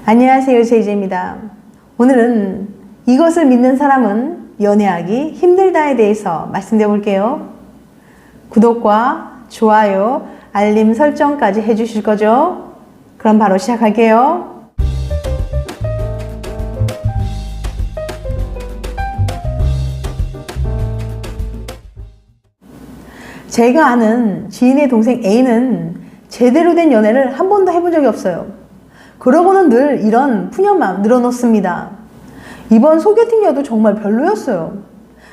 안녕하세요, 제이제입니다. 오늘은 이것을 믿는 사람은 연애하기 힘들다에 대해서 말씀드려 볼게요. 구독과 좋아요, 알림 설정까지 해주실 거죠? 그럼 바로 시작할게요. 제가 아는 지인의 동생 A는 제대로 된 연애를 한 번도 해본 적이 없어요. 그러고는 늘 이런 푸념만 늘어놓습니다. 이번 소개팅녀도 정말 별로였어요.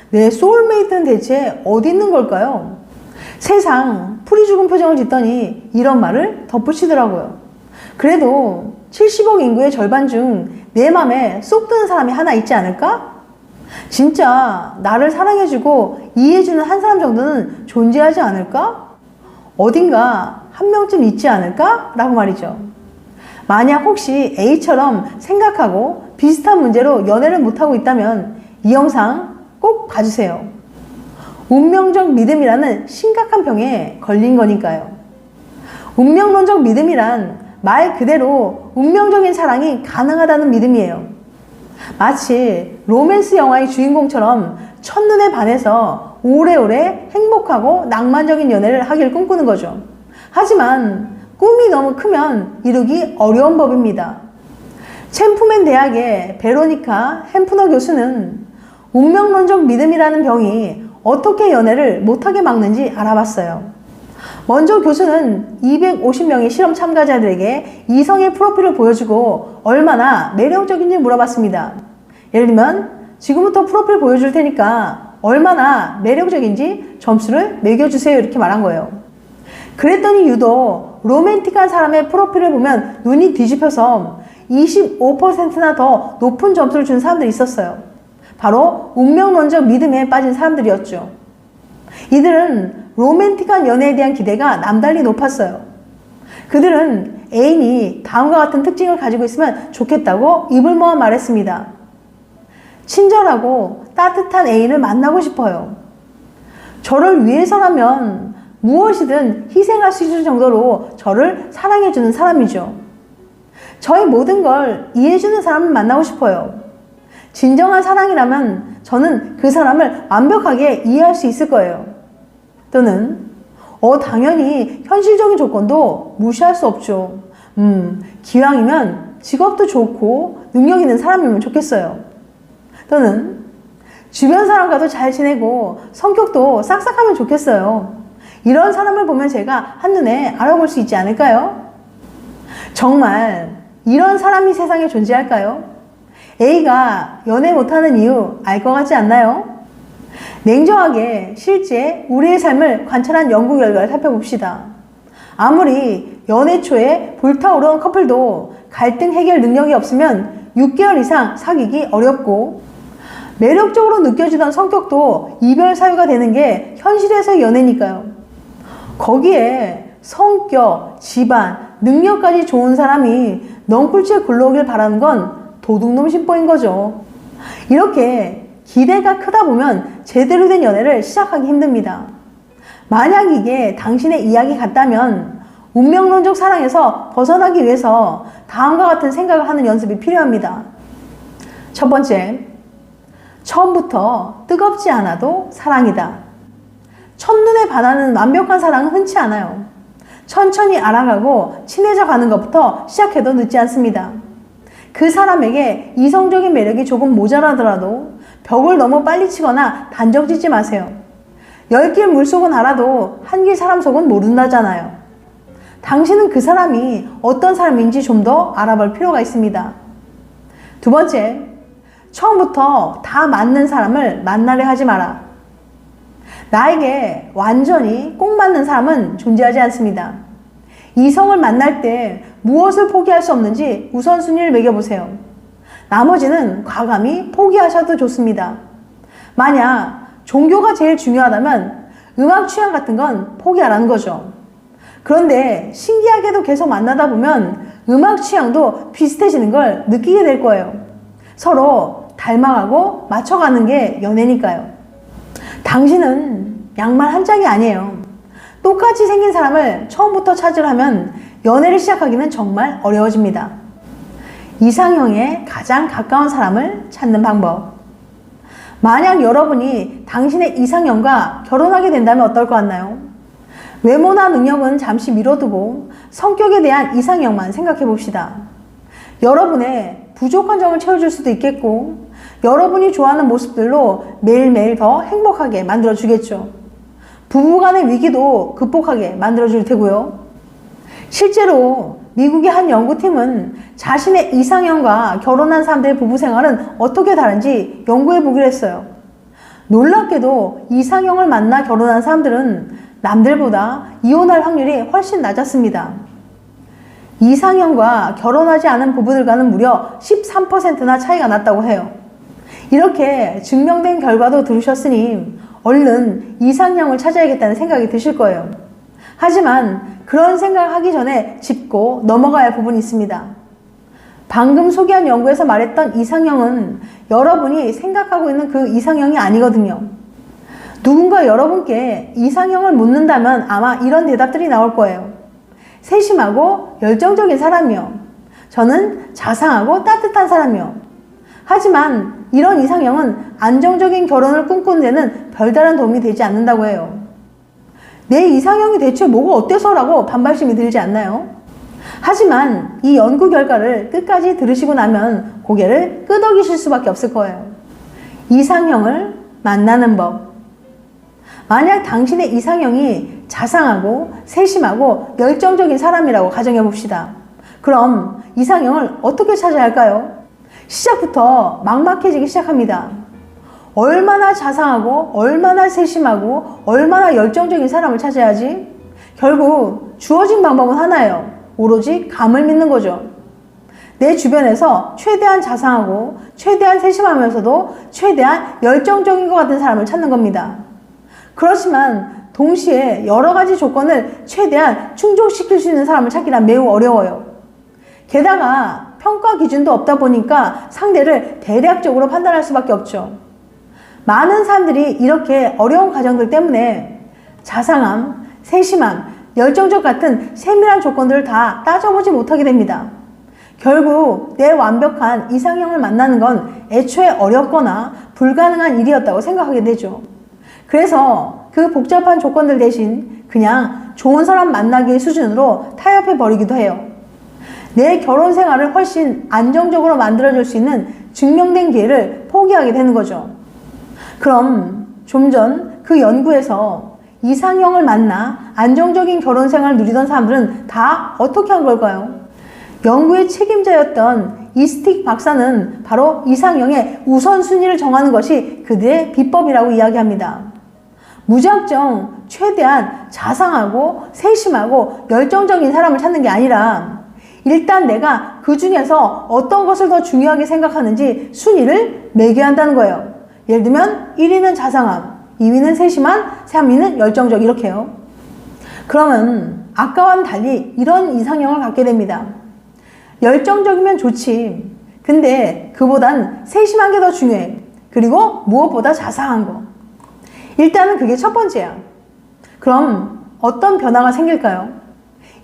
내 소울메이트는 대체 어디 있는 걸까요? 세상 풀이 죽은 표정을 짓더니 이런 말을 덧붙이더라고요. 그래도 70억 인구의 절반 중 내 맘에 쏙 드는 사람이 하나 있지 않을까? 진짜 나를 사랑해주고 이해해주는 한 사람 정도는 존재하지 않을까? 어딘가 한 명쯤 있지 않을까? 라고 말이죠. 만약 혹시 A처럼 생각하고 비슷한 문제로 연애를 못하고 있다면 이 영상 꼭 봐주세요. 운명적 믿음이라는 심각한 병에 걸린 거니까요. 운명론적 믿음이란 말 그대로 운명적인 사랑이 가능하다는 믿음이에요. 마치 로맨스 영화의 주인공처럼 첫눈에 반해서 오래오래 행복하고 낭만적인 연애를 하길 꿈꾸는 거죠. 하지만 꿈이 너무 크면 이루기 어려운 법입니다. 챔프맨 대학의 베로니카 햄프너 교수는 운명론적 믿음이라는 병이 어떻게 연애를 못하게 막는지 알아봤어요. 먼저 교수는 250명의 실험 참가자들에게 이성의 프로필을 보여주고 얼마나 매력적인지 물어봤습니다. 예를 들면 지금부터 프로필 보여줄 테니까 얼마나 매력적인지 점수를 매겨주세요, 이렇게 말한 거예요. 그랬더니 유독 로맨틱한 사람의 프로필을 보면 눈이 뒤집혀서 25%나 더 높은 점수를 준 사람들이 있었어요. 바로 운명론적 믿음에 빠진 사람들이었죠. 이들은 로맨틱한 연애에 대한 기대가 남달리 높았어요. 그들은 애인이 다음과 같은 특징을 가지고 있으면 좋겠다고 입을 모아 말했습니다. 친절하고 따뜻한 애인을 만나고 싶어요. 저를 위해서라면 무엇이든 희생할 수 있을 정도로 저를 사랑해주는 사람이죠. 저의 모든 걸 이해해주는 사람을 만나고 싶어요. 진정한 사랑이라면 저는 그 사람을 완벽하게 이해할 수 있을 거예요. 또는 당연히 현실적인 조건도 무시할 수 없죠. 기왕이면 직업도 좋고 능력 있는 사람이면 좋겠어요. 또는 주변 사람과도 잘 지내고 성격도 싹싹하면 좋겠어요. 이런 사람을 보면 제가 한눈에 알아볼 수 있지 않을까요? 정말 이런 사람이 세상에 존재할까요? A가 연애 못하는 이유 알 것 같지 않나요? 냉정하게 실제 우리의 삶을 관찰한 연구 결과를 살펴봅시다. 아무리 연애 초에 불타오르는 커플도 갈등 해결 능력이 없으면 6개월 이상 사귀기 어렵고, 매력적으로 느껴지던 성격도 이별 사유가 되는 게 현실에서의 연애니까요. 거기에 성격, 집안, 능력까지 좋은 사람이 넝쿨째 굴러오길 바라는 건 도둑놈 심보인 거죠. 이렇게 기대가 크다 보면 제대로 된 연애를 시작하기 힘듭니다. 만약 이게 당신의 이야기 같다면 운명론적 사랑에서 벗어나기 위해서 다음과 같은 생각을 하는 연습이 필요합니다. 첫 번째, 처음부터 뜨겁지 않아도 사랑이다. 첫눈에 반하는 완벽한 사랑은 흔치 않아요. 천천히 알아가고 친해져 가는 것부터 시작해도 늦지 않습니다. 그 사람에게 이성적인 매력이 조금 모자라더라도 벽을 너무 빨리 치거나 단정 짓지 마세요. 10길 물속은 알아도 한 길 사람 속은 모른다잖아요. 당신은 그 사람이 어떤 사람인지 좀 더 알아볼 필요가 있습니다. 두 번째, 처음부터 다 맞는 사람을 만나려 하지 마라. 나에게 완전히 꼭 맞는 사람은 존재하지 않습니다. 이성을 만날 때 무엇을 포기할 수 없는지 우선순위를 매겨보세요. 나머지는 과감히 포기하셔도 좋습니다. 만약 종교가 제일 중요하다면 음악 취향 같은 건 포기하라는 거죠. 그런데 신기하게도 계속 만나다 보면 음악 취향도 비슷해지는 걸 느끼게 될 거예요. 서로 닮아가고 맞춰가는 게 연애니까요. 당신은 양말 한 짝이 아니에요. 똑같이 생긴 사람을 처음부터 찾으려면 연애를 시작하기는 정말 어려워집니다. 이상형에 가장 가까운 사람을 찾는 방법. 만약 여러분이 당신의 이상형과 결혼하게 된다면 어떨 것 같나요? 외모나 능력은 잠시 미뤄두고 성격에 대한 이상형만 생각해 봅시다. 여러분의 부족한 점을 채워줄 수도 있겠고, 여러분이 좋아하는 모습들로 매일매일 더 행복하게 만들어주겠죠. 부부간의 위기도 극복하게 만들어줄 테고요. 실제로 미국의 한 연구팀은 자신의 이상형과 결혼한 사람들의 부부 생활은 어떻게 다른지 연구해 보기로 했어요. 놀랍게도 이상형을 만나 결혼한 사람들은 남들보다 이혼할 확률이 훨씬 낮았습니다. 이상형과 결혼하지 않은 부부들과는 무려 13%나 차이가 났다고 해요. 이렇게 증명된 결과도 들으셨으니 얼른 이상형을 찾아야겠다는 생각이 드실 거예요. 하지만 그런 생각을 하기 전에 짚고 넘어가야 할 부분이 있습니다. 방금 소개한 연구에서 말했던 이상형은 여러분이 생각하고 있는 그 이상형이 아니거든요. 누군가 여러분께 이상형을 묻는다면 아마 이런 대답들이 나올 거예요. 세심하고 열정적인 사람이요. 저는 자상하고 따뜻한 사람이요. 하지만 이런 이상형은 안정적인 결혼을 꿈꾸는 데는 별다른 도움이 되지 않는다고 해요. 내 이상형이 대체 뭐가 어때서라고 반발심이 들지 않나요? 하지만 이 연구 결과를 끝까지 들으시고 나면 고개를 끄덕이실 수밖에 없을 거예요. 이상형을 만나는 법. 만약 당신의 이상형이 자상하고 세심하고 열정적인 사람이라고 가정해 봅시다. 그럼 이상형을 어떻게 찾아야 할까요? 시작부터 막막해지기 시작합니다. 얼마나 자상하고 얼마나 세심하고 얼마나 열정적인 사람을 찾아야지? 결국 주어진 방법은 하나예요. 오로지 감을 믿는 거죠. 내 주변에서 최대한 자상하고 최대한 세심하면서도 최대한 열정적인 것 같은 사람을 찾는 겁니다. 그렇지만 동시에 여러 가지 조건을 최대한 충족시킬 수 있는 사람을 찾기란 매우 어려워요. 게다가 평가 기준도 없다 보니까 상대를 대략적으로 판단할 수밖에 없죠. 많은 사람들이 이렇게 어려운 과정들 때문에 자상함, 세심함, 열정적 같은 세밀한 조건들을 다 따져보지 못하게 됩니다. 결국 내 완벽한 이상형을 만나는 건 애초에 어렵거나 불가능한 일이었다고 생각하게 되죠. 그래서 그 복잡한 조건들 대신 그냥 좋은 사람 만나기 수준으로 타협해 버리기도 해요. 내 결혼 생활을 훨씬 안정적으로 만들어줄 수 있는 증명된 기회를 포기하게 되는 거죠. 그럼 좀 전 그 연구에서 이상형을 만나 안정적인 결혼 생활을 누리던 사람들은 다 어떻게 한 걸까요? 연구의 책임자였던 이스틱 박사는 바로 이상형의 우선순위를 정하는 것이 그들의 비법이라고 이야기합니다. 무작정 최대한 자상하고 세심하고 열정적인 사람을 찾는 게 아니라 일단 내가 그 중에서 어떤 것을 더 중요하게 생각하는지 순위를 매겨야 한다는 거예요. 예를 들면 1위는 자상함, 2위는 세심한, 3위는 열정적 이렇게요. 그러면 아까와는 달리 이런 이상형을 갖게 됩니다. 열정적이면 좋지. 근데 그보단 세심한 게 더 중요해. 그리고 무엇보다 자상한 거. 일단은 그게 첫 번째야. 그럼 어떤 변화가 생길까요?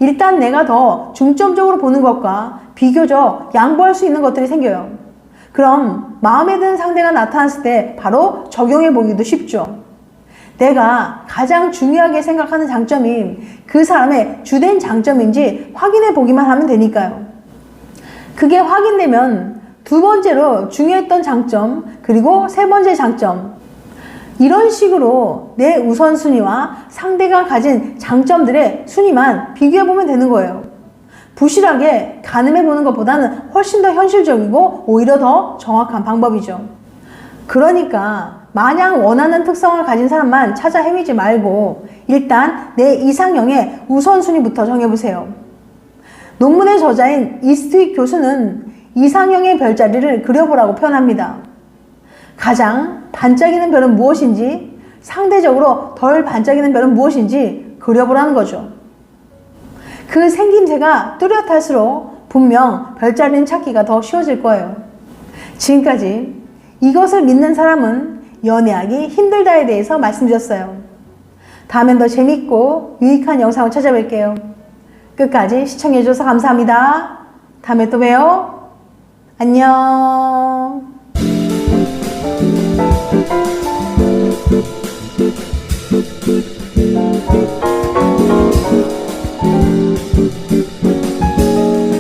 일단 내가 더 중점적으로 보는 것과 비교적 양보할 수 있는 것들이 생겨요. 그럼 마음에 드는 상대가 나타났을 때 바로 적용해 보기도 쉽죠. 내가 가장 중요하게 생각하는 장점이 그 사람의 주된 장점인지 확인해 보기만 하면 되니까요. 그게 확인되면 두 번째로 중요했던 장점, 그리고 세 번째 장점, 이런 식으로 내 우선순위와 상대가 가진 장점들의 순위만 비교해보면 되는 거예요. 부실하게 가늠해보는 것보다는 훨씬 더 현실적이고 오히려 더 정확한 방법이죠. 그러니까 마냥 원하는 특성을 가진 사람만 찾아 헤매지 말고 일단 내 이상형의 우선순위부터 정해보세요. 논문의 저자인 이스트윅 교수는 이상형의 별자리를 그려보라고 표현합니다. 가장 반짝이는 별은 무엇인지, 상대적으로 덜 반짝이는 별은 무엇인지 그려보라는 거죠. 그 생김새가 뚜렷할수록 분명 별자리는 찾기가 더 쉬워질 거예요. 지금까지 이것을 믿는 사람은 연애하기 힘들다에 대해서 말씀드렸어요. 다음엔 더 재밌고 유익한 영상을 찾아뵐게요. 끝까지 시청해주셔서 감사합니다. 다음에 또 봬요. 안녕.